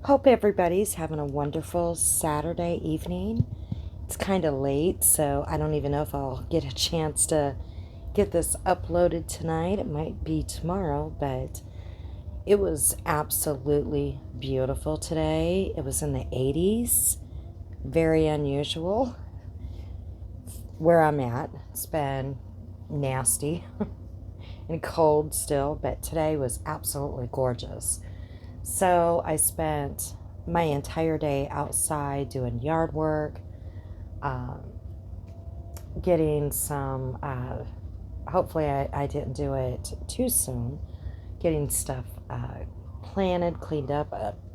Hope everybody's having a wonderful Saturday evening. It's kind of late, so I don't even know if I'll get a chance to get this uploaded tonight. It might be tomorrow, but it was absolutely beautiful today. It was in the 80s, very unusual where I'm at. It's been nasty and cold still, but today was absolutely gorgeous. So I spent my entire day outside doing yard work, um, getting some, hopefully I didn't do it too soon, getting stuff planted, cleaned up.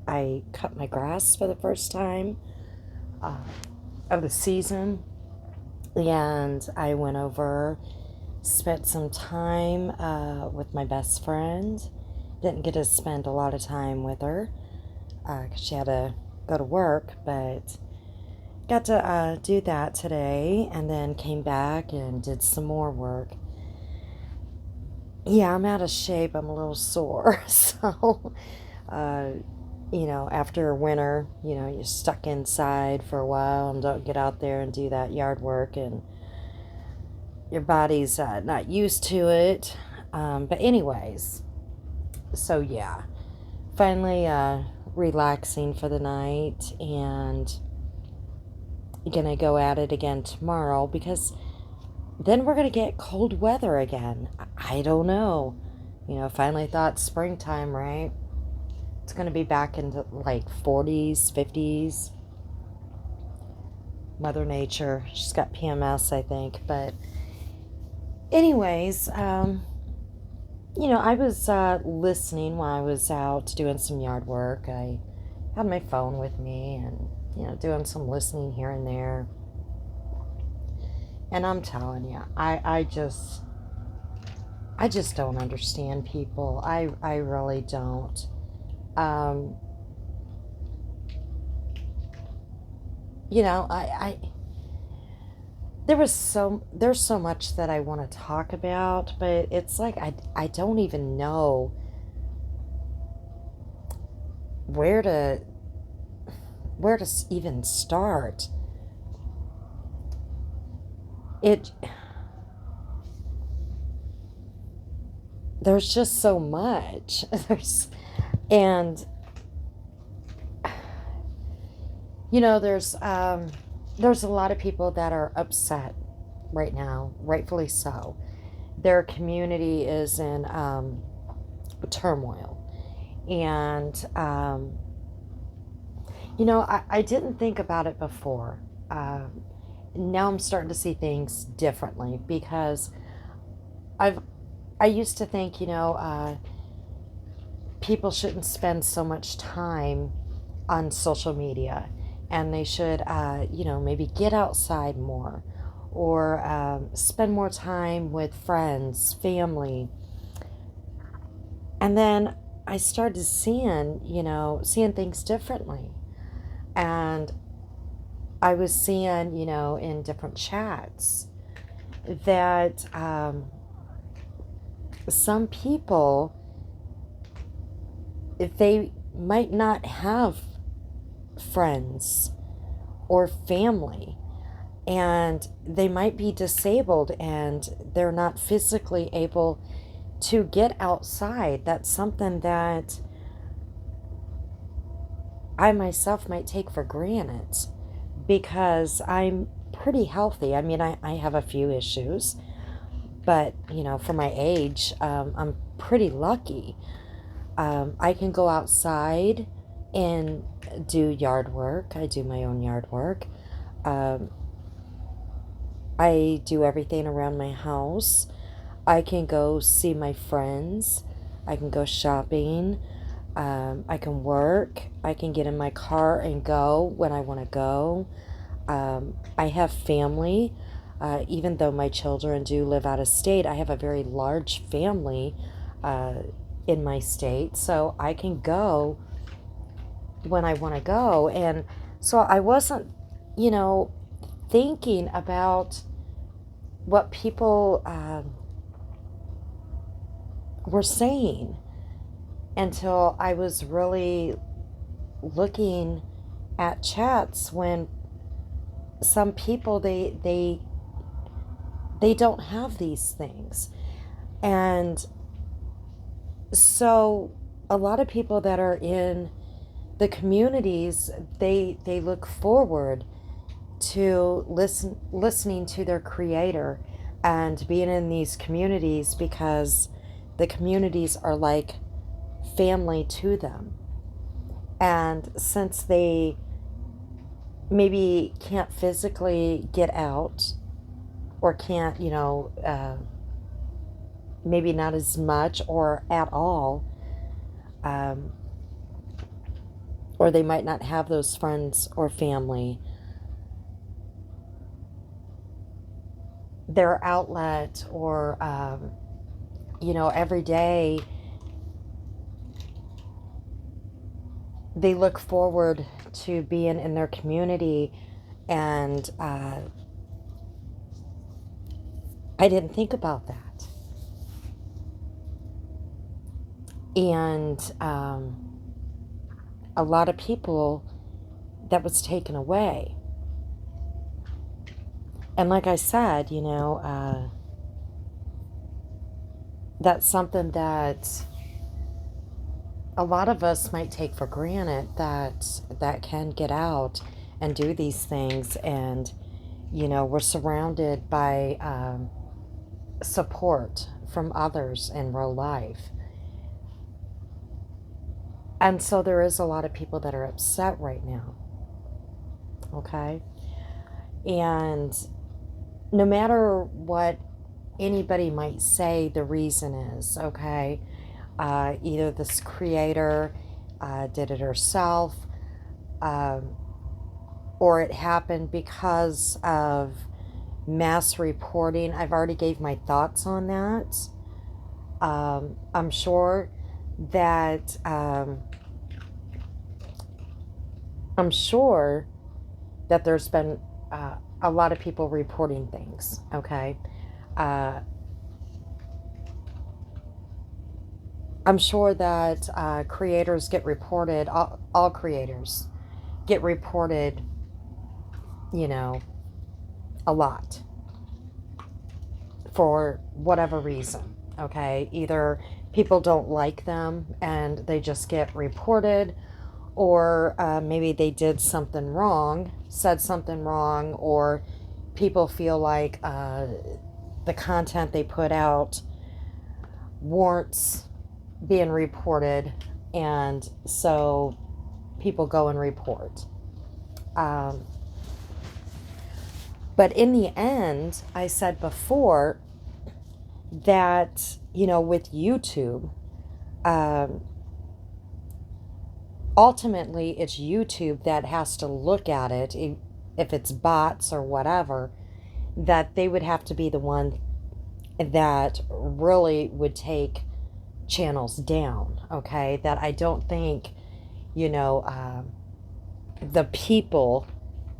I cut my grass for the first time uh, of the season, and I went over, spent some time with my best friend. Didn't get to spend a lot of time with her because she had to go to work, but got to do that today and then came back and did some more work. Yeah, I'm out of shape. I'm a little sore. So, uh, after winter, you're stuck inside for a while and don't get out there and do that yard work, and your body's not used to it. But, anyways, so yeah, finally relaxing for the night and gonna go at it again tomorrow because then we're gonna get cold weather again. I don't know. Finally thought springtime, right? It's gonna be back into like 40s, 50s. Mother Nature. She's got PMS, I think. But, anyways, I was listening while I was out doing some yard work. I had my phone with me and, doing some listening here and there. And I'm telling you, I just don't understand people. I really don't. Um, I there's so much that I want to talk about, but it's like I don't even know where to even start. It There's just so much. And there's a lot of people that are upset right now, rightfully so. Their community is in turmoil, and I didn't think about it before. Now I'm starting to see things differently because I've I used to think people shouldn't spend so much time on social media, and they should maybe get outside more, or spend more time with friends, family. And then I started seeing things differently. And I was seeing, in different chats that some people, if they might not have friends or family, and they might be disabled and they're not physically able to get outside. That's something that I myself might take for granted because I'm pretty healthy. I mean, I have a few issues, but for my age, I'm pretty lucky. I can go outside and do yard work. I do my own yard work. Um, I do everything around my house. I can go see my friends. I can go shopping. I can work. I can get in my car and go when I want to go. I have family. Even though my children do live out of state, I have a very large family uh, in my state. So I can go when I want to go. And so I wasn't, you know, thinking about what people were saying until I was really looking at chats when some people, they don't have these things. And so a lot of people that are in the communities, they look forward to listening to their creator and being in these communities, because the communities are like family to them. And since they maybe can't physically get out, or can't, maybe not as much or at all, um, or they might not have those friends or family, their outlet, or every day they look forward to being in their community. And I didn't think about that. And a lot of people, that was taken away. And like I said, that's something that a lot of us might take for granted, that can get out and do these things. And, we're surrounded by support from others in real life. And so there is a lot of people that are upset right now. Okay? And no matter what anybody might say the reason is, okay, either this creator did it herself, or it happened because of mass reporting. I've already gave my thoughts on that. I'm sure that there's been a lot of people reporting things. Okay, I'm sure that creators get reported. All creators get reported. A lot, for whatever reason. Okay, either people don't like them and they just get reported, or maybe they did something wrong, said something wrong, or people feel like the content they put out warrants being reported, and so people go and report. But in the end, I said before that, with YouTube, ultimately it's YouTube that has to look at it. If it's bots or whatever, that they would have to be the one that really would take channels down. Okay, that I don't think, the people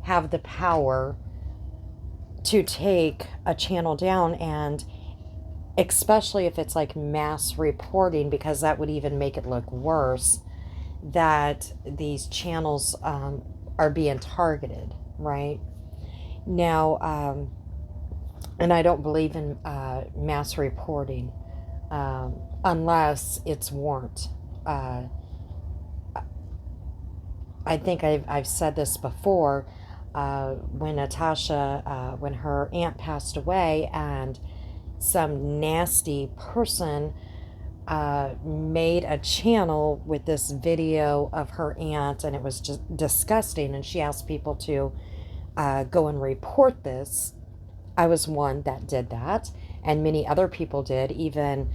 have the power to take a channel down, and especially if it's like mass reporting, because that would even make it look worse, that these channels are being targeted, right? Now, and I don't believe in mass reporting unless it's warrant. I think I've said this before, when Natasha, when her aunt passed away, and some nasty person made a channel with this video of her aunt, and it was just disgusting, and she asked people to go and report this. I was one that did that, and many other people did. Even,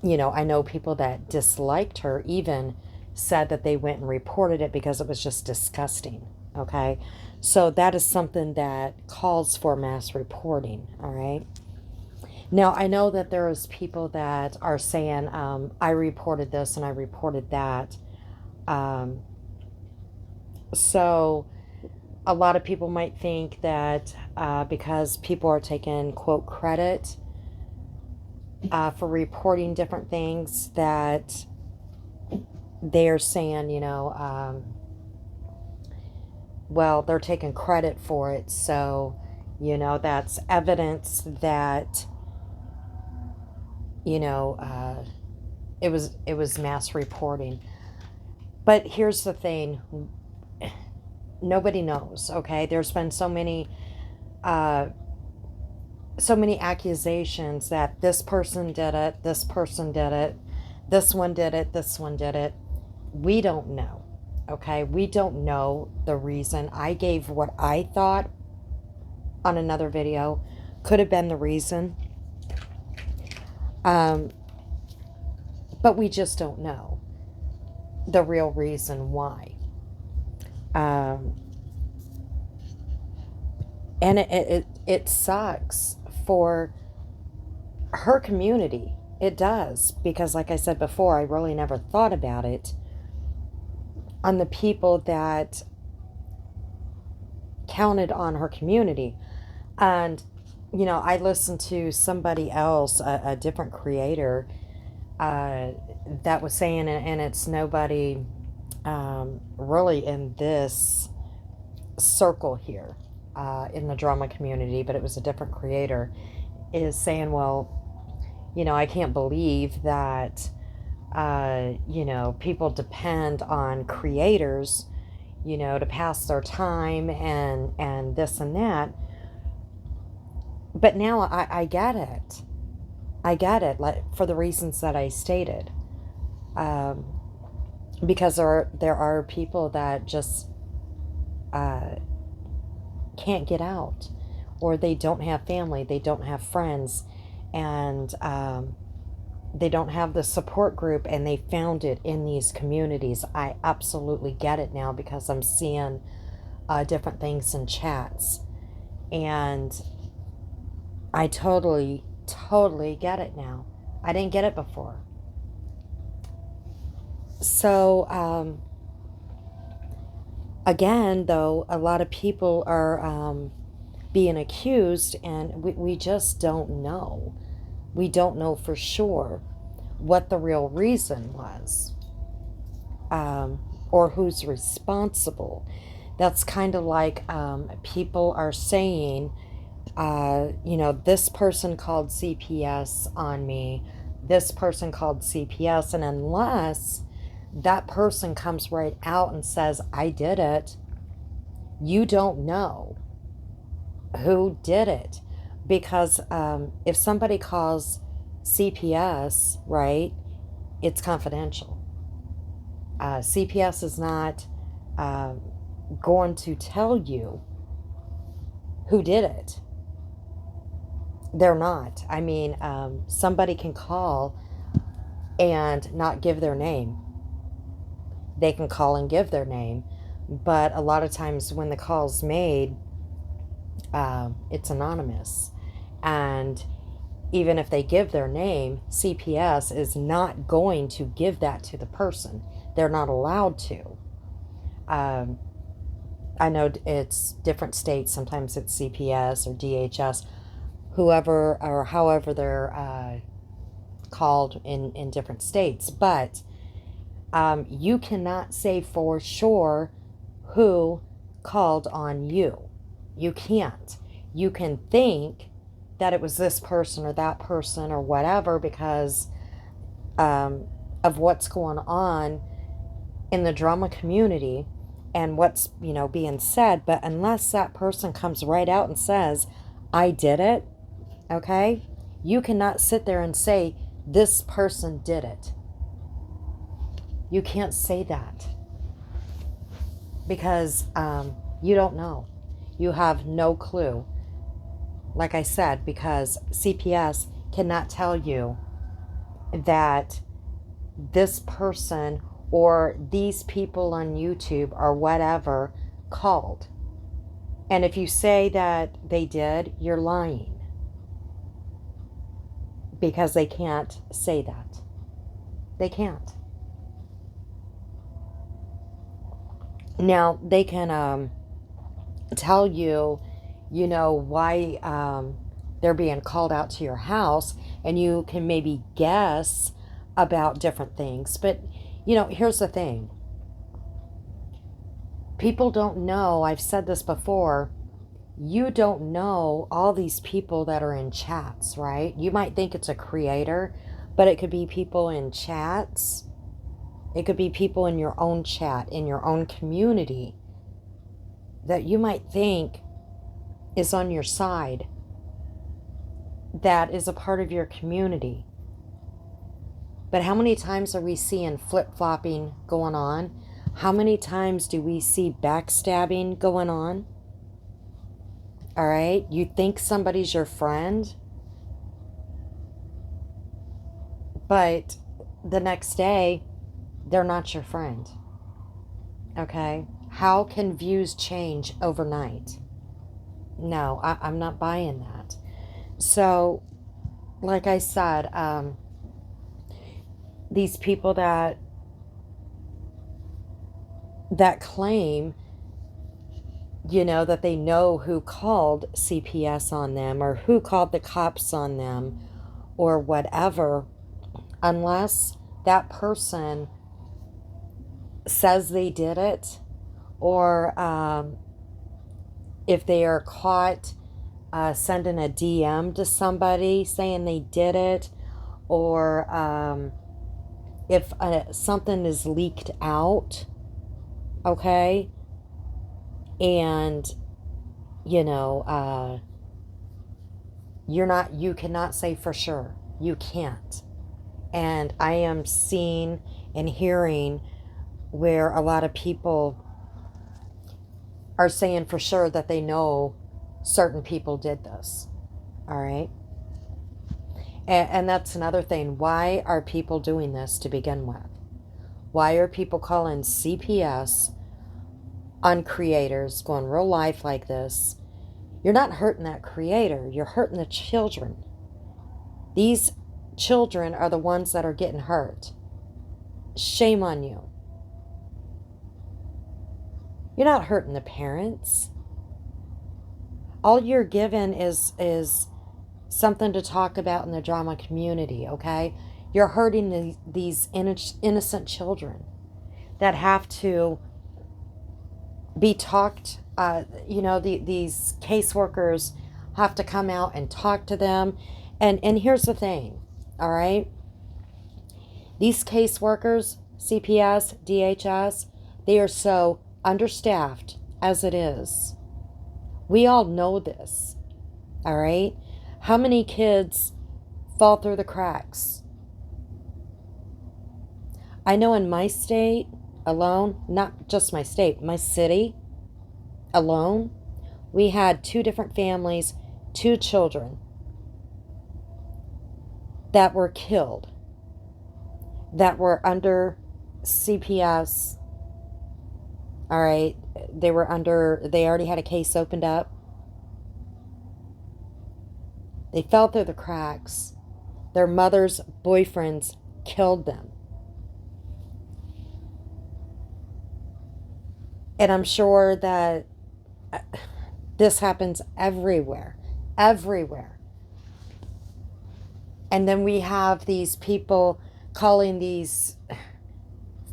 I know people that disliked her even said that they went and reported it because it was just disgusting. Okay, so that is something that calls for mass reporting. All right. Now, I know that there is people that are saying, I reported this and I reported that. So a lot of people might think that because people are taking, quote, credit for reporting different things, that they're saying, well, they're taking credit for it. So, that's evidence that, it was mass reporting. But here's the thing. Nobody knows, okay? There's been uh, so many accusations that this person did it, this person did it, this one did it, this one did it. We don't know, okay? We don't know the reason. I gave what I thought on another video could have been the reason. But we just don't know the real reason why. And it sucks for her community. It does, because like I said before, I really never thought about it on the people that counted on her community. And I listened to somebody else, a different creator, that was saying, and it's nobody really in this circle here, in the drama community, but it was a different creator, is saying, well, I can't believe that, people depend on creators, to pass their time and this and that. But now I get it. I get it, like, for the reasons that I stated. Because there are people that just can't get out, or they don't have family, they don't have friends, and they don't have the support group, and they found it in these communities. I absolutely get it now, because I'm seeing different things in chats, and I totally get it now. I didn't get it before. So, again, though, a lot of people are being accused, and we just don't know. We don't know for sure what the real reason was, or who's responsible. That's kind of like people are saying, this person called CPS on me, this person called CPS, and unless that person comes right out and says, I did it, you don't know who did it. Because if somebody calls CPS, right, it's confidential. CPS is not going to tell you who did it. They're not. I mean, somebody can call and not give their name. They can call and give their name, but a lot of times when the call's made, it's anonymous. And even if they give their name, CPS is not going to give that to the person. They're not allowed to. I know it's different states. Sometimes it's CPS or DHS, whoever or however they're called in different states. But you cannot say for sure who called on you. You can't. You can think that it was this person or that person or whatever because of what's going on in the drama community and what's, being said. But unless that person comes right out and says, I did it, okay, you cannot sit there and say, this person did it. You can't say that because you don't know. You have no clue. Like I said, because CPS cannot tell you that this person or these people on YouTube or whatever called. And if you say that they did, you're lying. Because they can't say that. They can't. Now, they can tell you, why they're being called out to your house, and you can maybe guess about different things. But, here's the thing. People don't know, I've said this before, you don't know all these people that are in chats, right? You might think it's a creator, but it could be people in chats. It could be people in your own chat, in your own community, that you might think is on your side, that is a part of your community. But how many times are we seeing flip-flopping going on? How many times do we see backstabbing going on? All right, you think somebody's your friend, but the next day, they're not your friend. Okay? How can views change overnight? No, I'm not buying that. So, like I said, these people that claim, that they know who called CPS on them or who called the cops on them or whatever, unless that person says they did it, or if they are caught sending a DM to somebody saying they did it, or if something is leaked out, okay, and you cannot say for sure. You can't. And I am seeing and hearing where a lot of people are saying for sure that they know certain people did this. All right. And that's another thing. Why are people doing this to begin with? Why are people calling CPS on creators going real life like this? You're not hurting that creator. You're hurting the children. These children are the ones that are getting hurt. Shame on you. You're not hurting the parents. All you're given is something to talk about in the drama community, okay? You're hurting these innocent children that have to be talked, these caseworkers have to come out and talk to them. And here's the thing, all right? These caseworkers, CPS, DHS, they are so understaffed as it is. We all know this, all right? How many kids fall through the cracks? I know in my state alone, not just my state, my city alone, we had 2 different families, 2 children that were killed, that were under CPS. All right, they already had a case opened up. They fell through the cracks. Their mother's boyfriends killed them. And I'm sure that this happens everywhere. Everywhere. And then we have these people calling these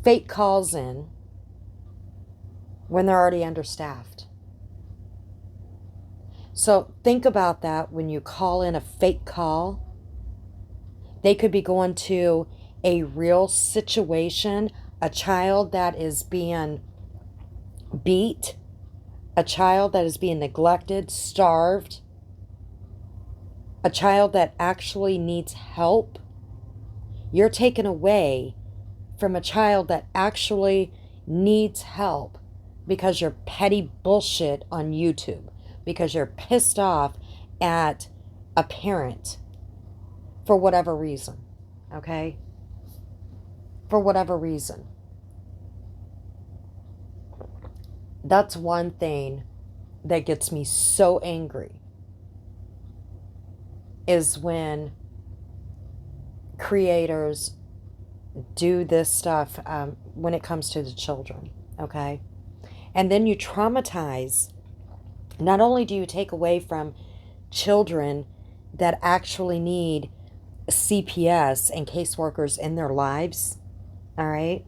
fake calls in when they're already understaffed. So think about that when you call in a fake call. They could be going to a real situation, a child that is being beat, a child that is being neglected, starved, a child that actually needs help. You're taken away from a child that actually needs help because you're petty bullshit on YouTube, because you're pissed off at a parent for whatever reason, okay? For whatever reason. That's one thing that gets me so angry, is when creators do this stuff when it comes to the children, okay? And then you traumatize. Not only do you take away from children that actually need CPS and caseworkers in their lives, all right?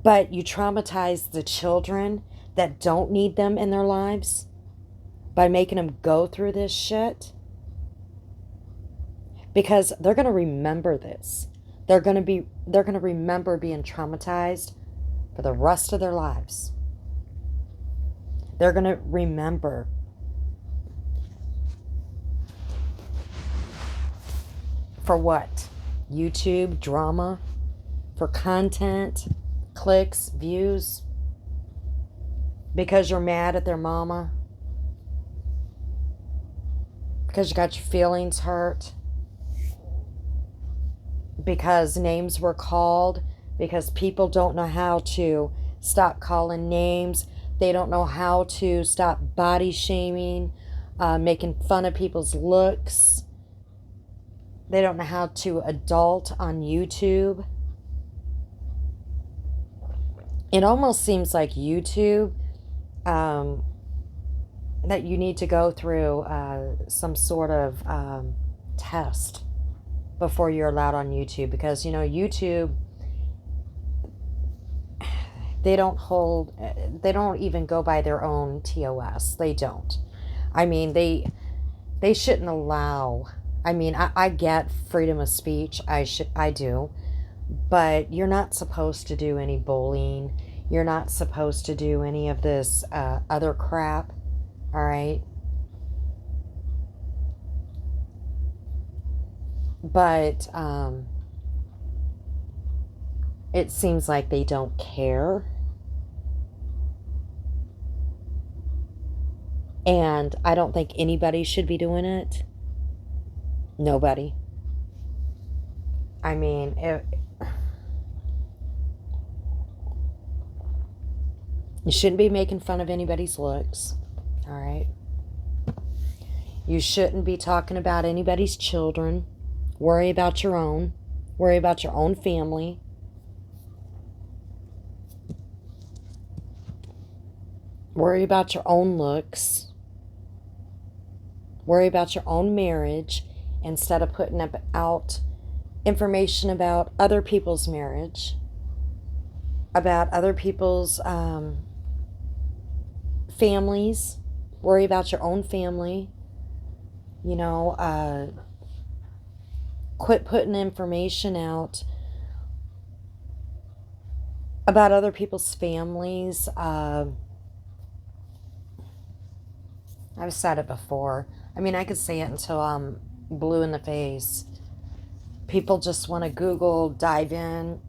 But you traumatize the children that don't need them in their lives by making them go through this shit, because they're going to remember this. They're going to remember being traumatized for the rest of their lives. They're going to remember for what? YouTube drama, for content, clicks, views, because you're mad at their mama, because you got your feelings hurt, because names were called, because people don't know how to stop calling names. They don't know how to stop body shaming, making fun of people's looks. They don't know how to adult on YouTube. It almost seems like YouTube, that you need to go through some sort of test before you're allowed on YouTube, because YouTube, they don't even go by their own TOS. They don't. I mean, they shouldn't allow. I mean, I get freedom of speech. I do, but you're not supposed to do any bullying. You're not supposed to do any of this other crap. All right. But it seems like they don't care. And I don't think anybody should be doing it. Nobody. I mean, you shouldn't be making fun of anybody's looks. All right. You shouldn't be talking about anybody's children. Worry about your own. Worry about your own family. Worry about your own looks. Worry about your own marriage instead of putting out information about other people's marriage, about other people's families. Worry about your own family. Quit putting information out about other people's families. I've said it before. I mean, I could say it until I'm blue in the face. People just want to Google, dive in,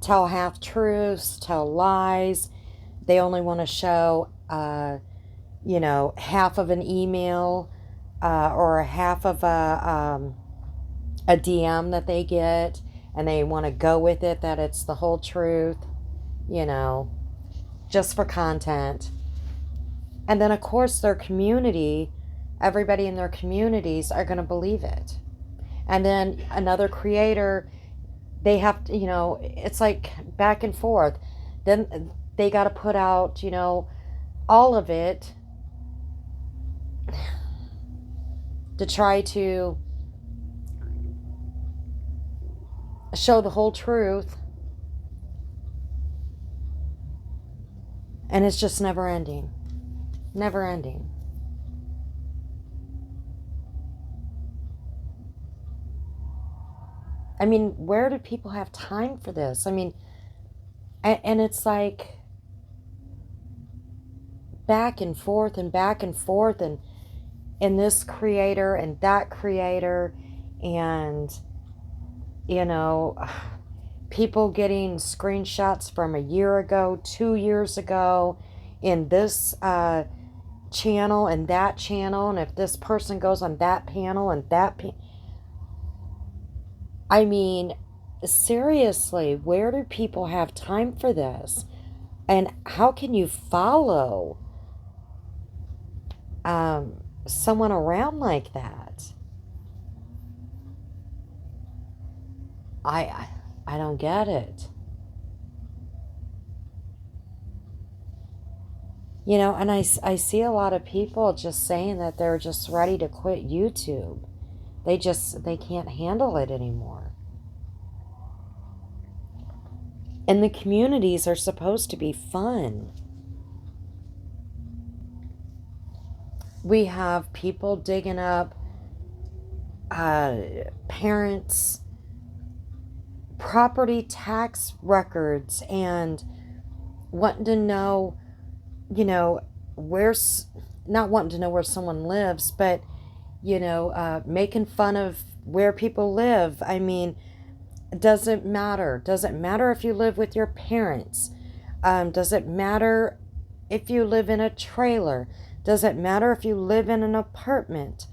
tell half-truths, tell lies. They only want to show, half of an email or half of a DM that they get, and they want to go with it that it's the whole truth, just for content. And then, of course, their community, everybody in their communities are going to believe it. And then another creator, they have to, it's like back and forth. Then they got to put out, all of it to try to show the whole truth. And it's just never ending. Never ending. I mean, where do people have time for this? I mean, and it's like back and forth and back and forth, and this creator and that creator, and people getting screenshots from a year ago, 2 years ago, in this channel and that channel, and if this person goes on that panel and that I mean, seriously, where do people have time for this? And how can you follow someone around like that? I don't get it. And I see a lot of people just saying that they're just ready to quit YouTube. They can't handle it anymore. And the communities are supposed to be fun. We have people digging up parents' property tax records and wanting to know, where's, not wanting to know where someone lives, but, making fun of where people live. I mean, does it matter? Does it matter if you live with your parents? Does it matter if you live in a trailer? Does it matter if you live in an apartment?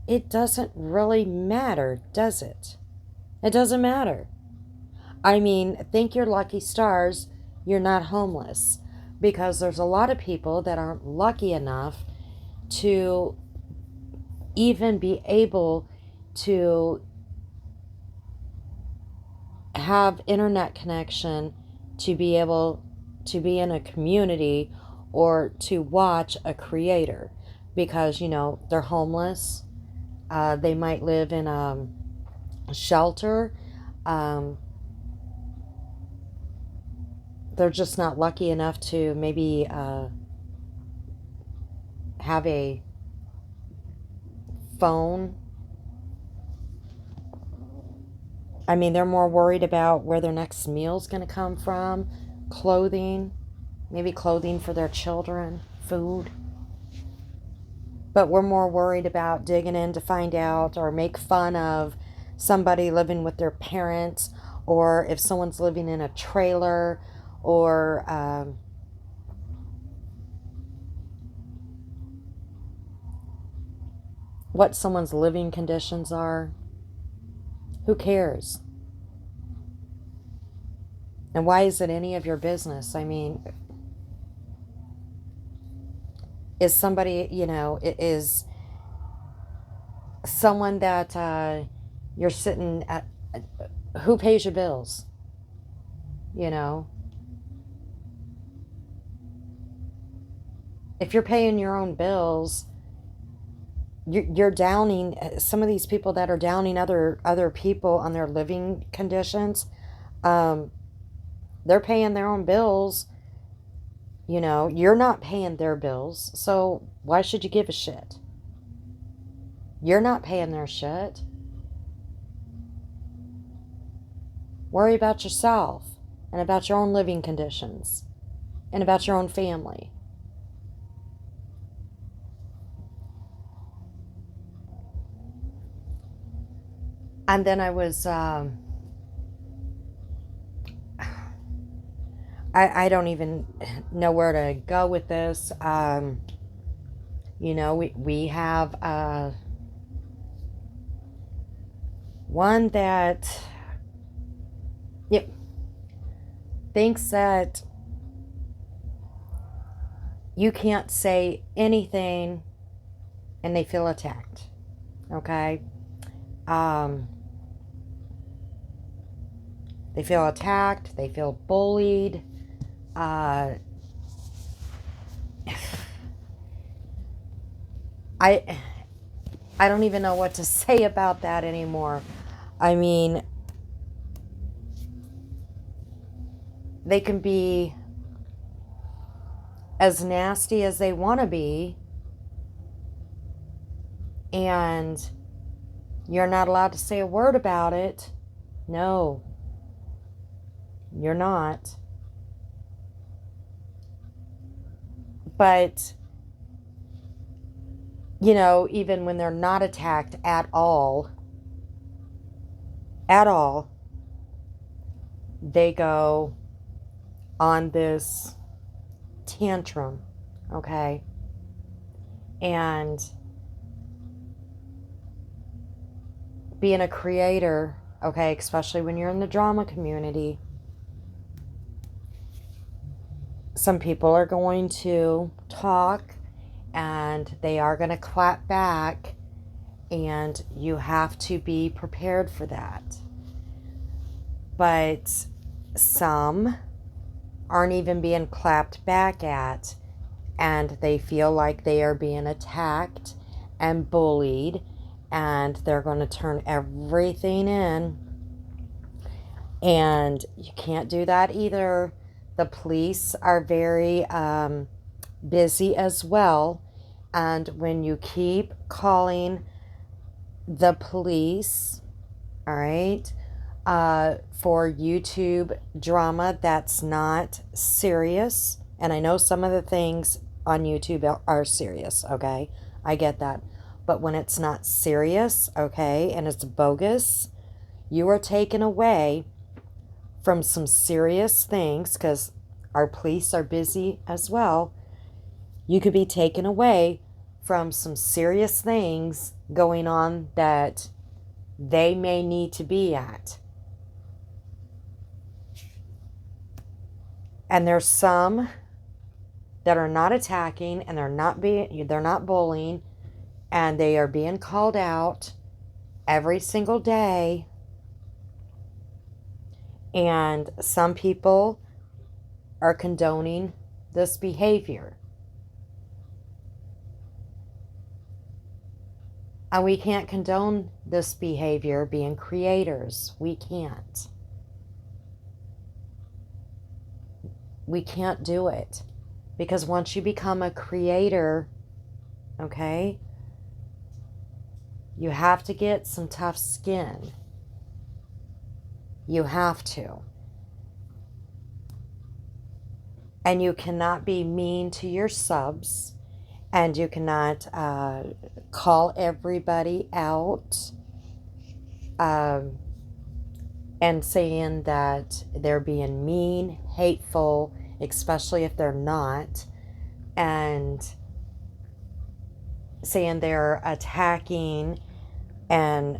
It doesn't really matter, does it? It doesn't matter. I mean, thank your lucky stars you're not homeless, because there's a lot of people that aren't lucky enough to even be able to have internet connection to be able to be in a community or to watch a creator, because they're homeless. They might live in a shelter. They're just not lucky enough to maybe have a phone. I mean, they're more worried about where their next meal's going to come from, clothing, maybe clothing for their children, food. But we're more worried about digging in to find out or make fun of somebody living with their parents, or if someone's living in a trailer, or what someone's living conditions are. Who cares? And why is it any of your business? I mean, is somebody, is someone that you're sitting at, who pays your bills? If you're paying your own bills, you're downing some of these people that are downing other people on their living conditions. They're paying their own bills. You're not paying their bills, so why should you give a shit? You're not paying their shit. Worry about yourself and about your own living conditions and about your own family. And then I was, I don't even know where to go with this. We have one that thinks that you can't say anything and they feel attacked. Okay? They feel attacked. They feel bullied. I don't even know what to say about that anymore. I mean, they can be as nasty as they want to be, and you're not allowed to say a word about it. No, you're not. But, even when they're not attacked at all, they go on this tantrum, okay? And being a creator, okay, especially when you're in the drama community, some people are going to talk and they are going to clap back, and you have to be prepared for that. But some aren't even being clapped back at, and they feel like they are being attacked and bullied, and they're going to turn everything in. And you can't do that either. The police are very busy as well. And when you keep calling the police, all right, for YouTube drama that's not serious, and I know some of the things on YouTube are serious, okay? I get that. But when it's not serious, okay, and it's bogus, you are taken away from some serious things because our police are busy as well. You could be taken away from some serious things going on that they may need to be at. And there's some that are not attacking and they're not bullying, and they are being called out every single day. And some people are condoning this behavior. And we can't condone this behavior being creators. We can't. We can't do it. Because once you become a creator, okay, you have to get some tough skin. You have to. And you cannot be mean to your subs. And you cannot call everybody out and saying that they're being mean, hateful, especially if they're not, and saying they're attacking and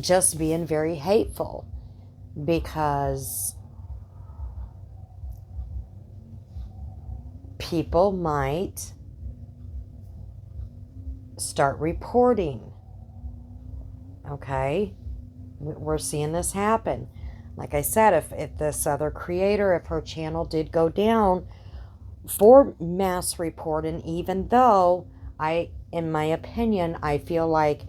just being very hateful, because people might start reporting. Okay? We're seeing this happen. Like I said, if this other creator, if her channel did go down for mass reporting, even though in my opinion, I feel like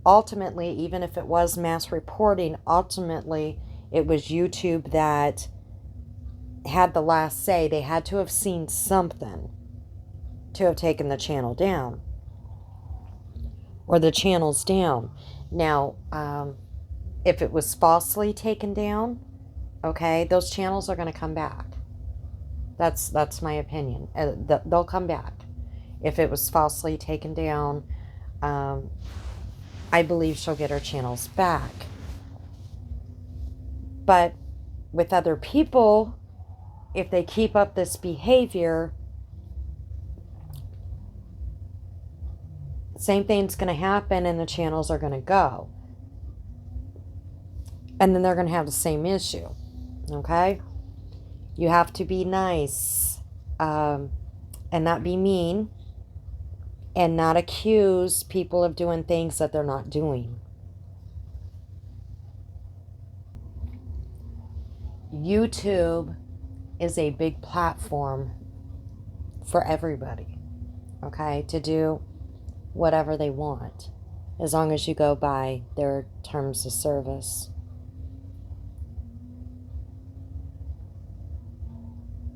ultimately, even if it was mass reporting, ultimately it was YouTube that had the last say. They had to have seen something to have taken the channel down, or the channels down. Now, if it was falsely taken down, okay, those channels are going to come back. That's my opinion. They'll come back. If it was falsely taken down, I believe she'll get her channels back. But with other people, if they keep up this behavior, same thing's going to happen and the channels are going to go. And then they're going to have the same issue. Okay? You have to be nice and not be mean, and not accuse people of doing things that they're not doing. YouTube is a big platform for everybody, okay, to do whatever they want, as long as you go by their terms of service.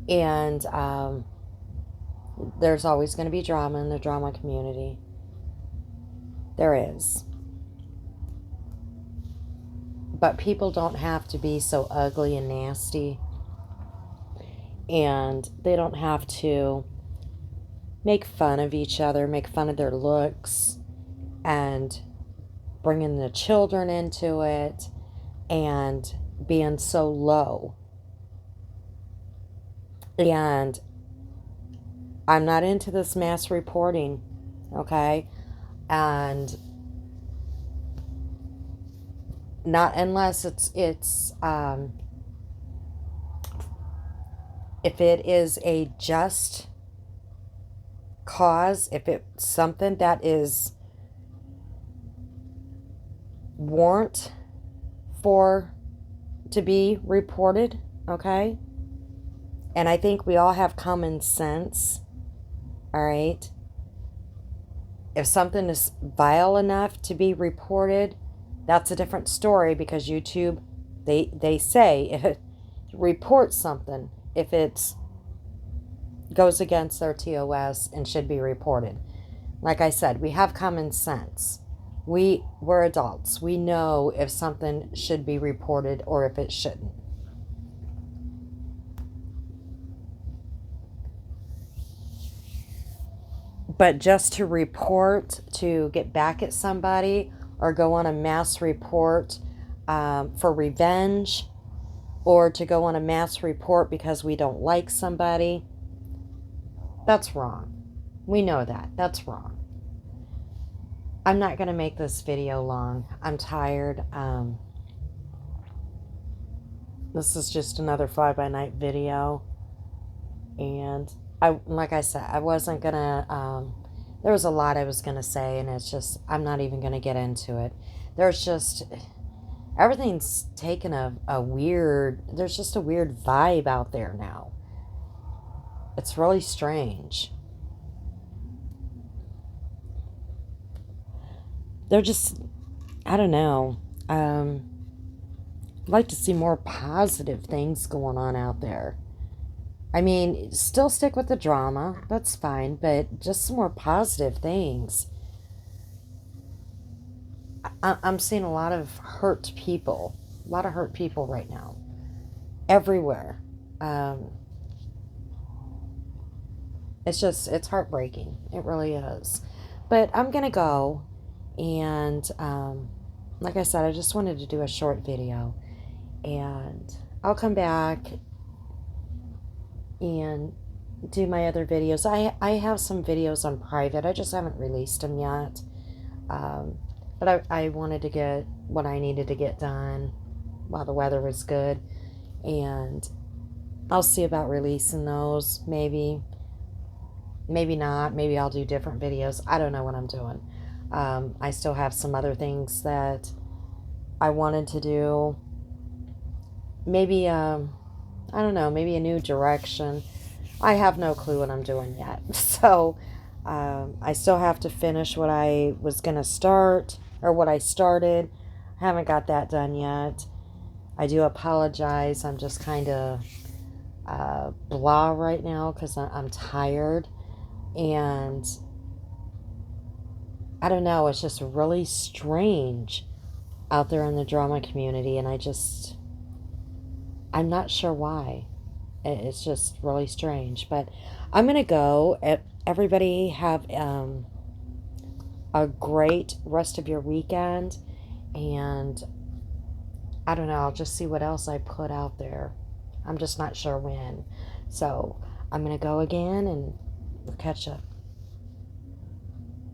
And there's always going to be drama in the drama community. There is. But people don't have to be so ugly and nasty. And they don't have to make fun of each other, make fun of their looks, and bringing the children into it, and being so low. And I'm not into this mass reporting, okay? And not unless it's if it is a just cause, if it's something that is warrant for to be reported, okay? And I think we all have common sense, all right? If something is vile enough to be reported, that's a different story, because YouTube They say report something if it goes against their TOS and should be reported. Like I said, we have common sense. We're adults. We know if something should be reported or if it shouldn't. But just to report, to get back at somebody, or go on a mass report for revenge, or to go on a mass report because we don't like somebody, that's wrong. We know that. That's wrong. I'm not going to make this video long. I'm tired. This is just another fly-by-night video. And like I said, I wasn't going to... there was a lot I was going to say, and it's just... I'm not even going to get into it. There's just... Everything's taken a weird... There's just a weird vibe out there now. It's really strange. They're just... I don't know. I'd like to see more positive things going on out there. I mean, still stick with the drama. That's fine. But just some more positive things. I'm seeing a lot of hurt people. A lot of hurt people right now. Everywhere. It's heartbreaking. It really is. But I'm going to go. And like I said, I just wanted to do a short video. And I'll come back and do my other videos. I have some videos on private. I just haven't released them yet. But I wanted to get what I needed to get done while the weather was good. And I'll see about releasing those. Maybe not. Maybe I'll do different videos. I don't know what I'm doing. I still have some other things that I wanted to do. Maybe, I don't know, maybe a new direction. I have no clue what I'm doing yet. So, I still have to finish what I was going to start, or what I started. I haven't got that done yet. I do apologize. I'm just kind of blah right now because I'm tired. And I don't know, it's just really strange out there in the drama community, and I'm not sure why. It's just really strange. But I'm going to go. Everybody have a great rest of your weekend. And I don't know, I'll just see what else I put out there. I'm just not sure when. So I'm going to go again, and we'll catch up.